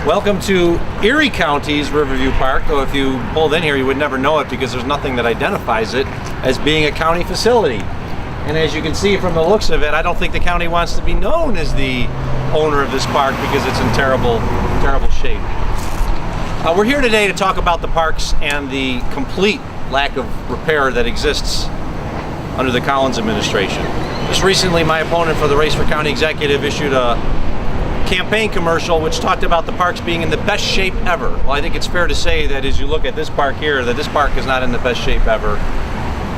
Welcome to Erie County's Riverview Park, though if you pulled in here you would never know it because there's nothing that identifies it as being a county facility. And as you can see from the looks of it, I don't think the county wants to be known as the owner of this park because it's in terrible shape. We're here today to talk about the parks and the complete lack of repair that exists under the Collins administration. Just recently, my opponent for the race for county executive issued a campaign commercial which talked about the parks being in the best shape ever. Well, I think it's fair to say that as you look at this park here, that this park is not in the best shape ever.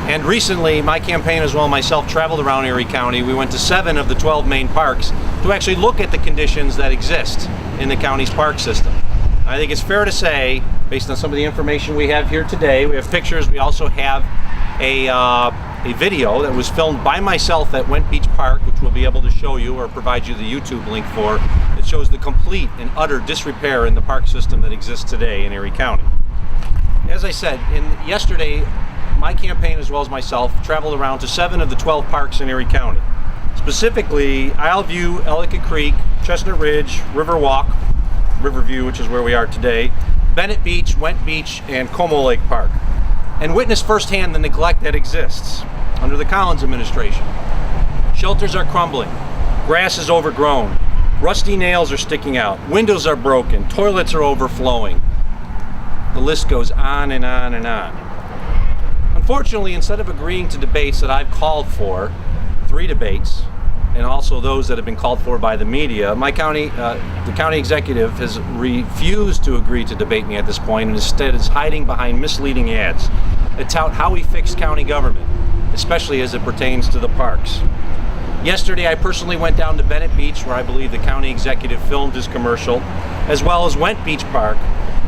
And recently, my campaign as well, myself, traveled around Erie County. We went to 7 of the 12 main parks to actually look at the conditions that exist in the county's park system. I think it's fair to say, based on some of the information we have here today, we have pictures, we also have a video that was filmed by myself at Went Beach Park, which we'll be able to show you or provide you the YouTube link for. It shows the complete and utter disrepair in the park system that exists today in Erie County. As I said, yesterday, my campaign as well as myself traveled around to 7 of the 12 parks in Erie County. Specifically, Isleview, Ellicott Creek, Chestnut Ridge, Riverview, which is where we are today, Bennett Beach, Went Beach, and Como Lake Park, and witnessed firsthand the neglect that exists under the Collins administration. Shelters are crumbling, grass is overgrown, rusty nails are sticking out, windows are broken, toilets are overflowing. The list goes on and on and on. Unfortunately, instead of agreeing to debates that I've called for, 3 debates, and also those that have been called for by the media, the county executive has refused to agree to debate me at this point, and instead is hiding behind misleading ads that tout how he fixed county government, especially as it pertains to the parks. Yesterday, I personally went down to Bennett Beach, where I believe the county executive filmed his commercial, as well as Went Beach Park,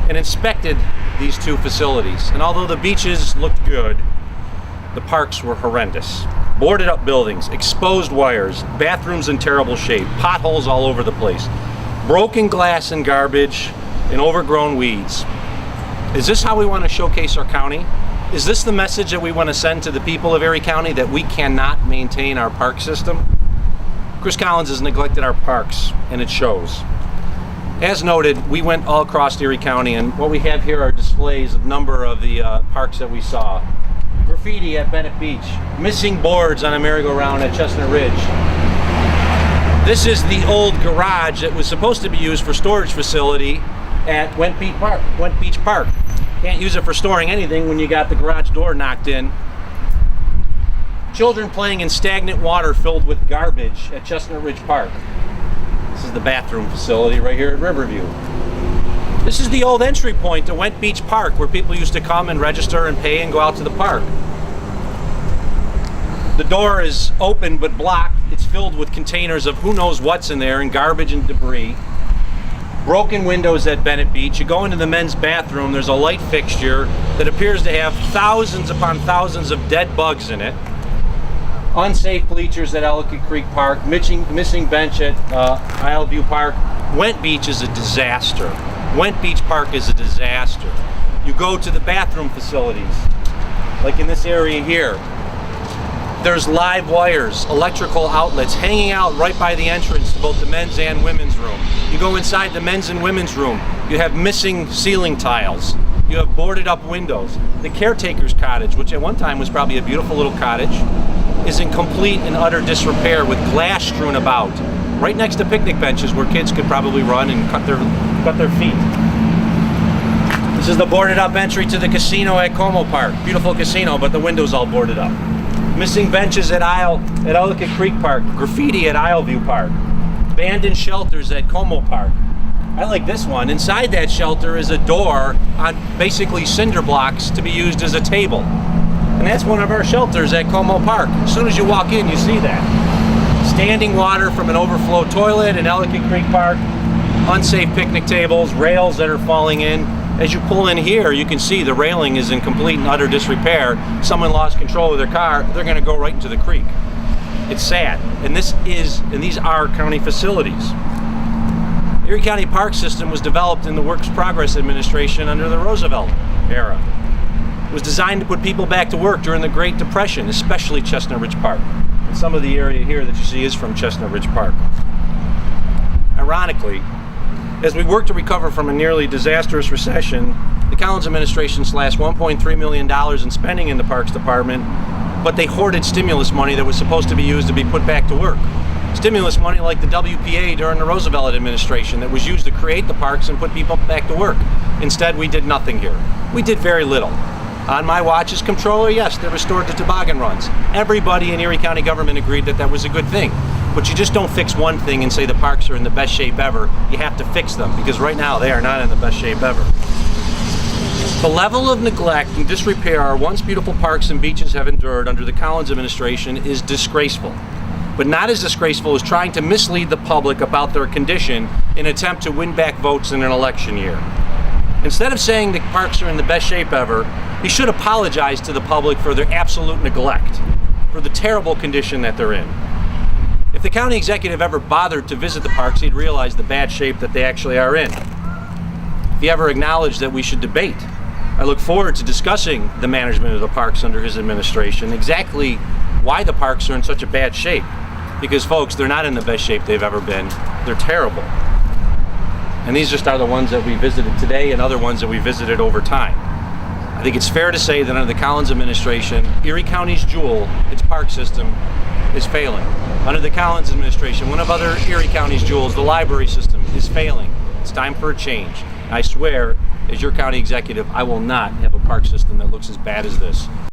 and inspected these 2 facilities. And although the beaches looked good, the parks were horrendous. Boarded up buildings, exposed wires, bathrooms in terrible shape, potholes all over the place, broken glass and garbage, and overgrown weeds. Is this how we want to showcase our county? Is this the message that we want to send to the people of Erie County, that we cannot maintain our park system? Chris Collins has neglected our parks, and it shows. As noted, we went all across Erie County, and what we have here are displays of a number of the parks that we saw. Graffiti at Bennett Beach, missing boards on a merry-go-round at Chestnut Ridge. This is the old garage that was supposed to be used for storage facility at Went Beach Park. Can't use it for storing anything when you got the garage door knocked in. Children playing in stagnant water filled with garbage at Chestnut Ridge Park. This is the bathroom facility right here at Riverview. This is the old entry point to Went Beach Park, where people used to come and register and pay and go out to the park. The door is open but blocked. It's filled with containers of who knows what's in there, and garbage and debris. Broken windows at Bennett Beach. You go into the men's bathroom, there's a light fixture that appears to have thousands upon thousands of dead bugs in it. Unsafe bleachers at Ellicott Creek Park, missing bench at Isleview Park. Went Beach is a disaster. Went Beach Park is a disaster. You go to the bathroom facilities, like in this area here. There's live wires, electrical outlets hanging out right by the entrance to both the men's and women's room. You go inside the men's and women's room, you have missing ceiling tiles. You have boarded up windows. The caretaker's cottage, which at one time was probably a beautiful little cottage, is in complete and utter disrepair with glass strewn about, right next to picnic benches where kids could probably run and cut their feet. This is the boarded up entry to the casino at Como Park. Beautiful casino, but the windows all boarded up. Missing benches at Ellicott Creek Park. Graffiti at Isleview Park. Abandoned shelters at Como Park. I like this one. Inside that shelter is a door on basically cinder blocks to be used as a table. And that's one of our shelters at Como Park. As soon as you walk in, you see that. Standing water from an overflow toilet in Ellicott Creek Park. Unsafe picnic tables, rails that are falling in. As you pull in here, you can see the railing is in complete and utter disrepair. Someone lost control of their car, they're going to go right into the creek. It's sad. And these are county facilities. The Erie County Park System was developed in the Works Progress Administration under the Roosevelt era. It was designed to put people back to work during the Great Depression, especially Chestnut Ridge Park. And some of the area here that you see is from Chestnut Ridge Park. Ironically, As we work to recover from a nearly disastrous recession, the Collins administration slashed $1.3 million in spending in the Parks Department, but they hoarded stimulus money that was supposed to be used to be put back to work. Stimulus money like the WPA during the Roosevelt administration that was used to create the parks and put people back to work. Instead, we did nothing here. We did very little. On my watch as comptroller, yes, they restored the toboggan runs. Everybody in Erie County government agreed that that was a good thing. But you just don't fix one thing and say the parks are in the best shape ever. You have to fix them, because right now they are not in the best shape ever. The level of neglect and disrepair our once beautiful parks and beaches have endured under the Collins administration is disgraceful. But not as disgraceful as trying to mislead the public about their condition in an attempt to win back votes in an election year. Instead of saying the parks are in the best shape ever, he should apologize to the public for their absolute neglect, for the terrible condition that they're in. If the county executive ever bothered to visit the parks, he'd realize the bad shape that they actually are in. If he ever acknowledged that we should debate, I look forward to discussing the management of the parks under his administration, exactly why the parks are in such a bad shape. Because folks, they're not in the best shape they've ever been. They're terrible. And these just are the ones that we visited today and other ones that we visited over time. I think it's fair to say that under the Collins administration, Erie County's jewel, its park system, is failing. Under the Collins administration, one of other Erie County's jewels, the library system, is failing. It's time for a change. I swear, as your county executive, I will not have a park system that looks as bad as this.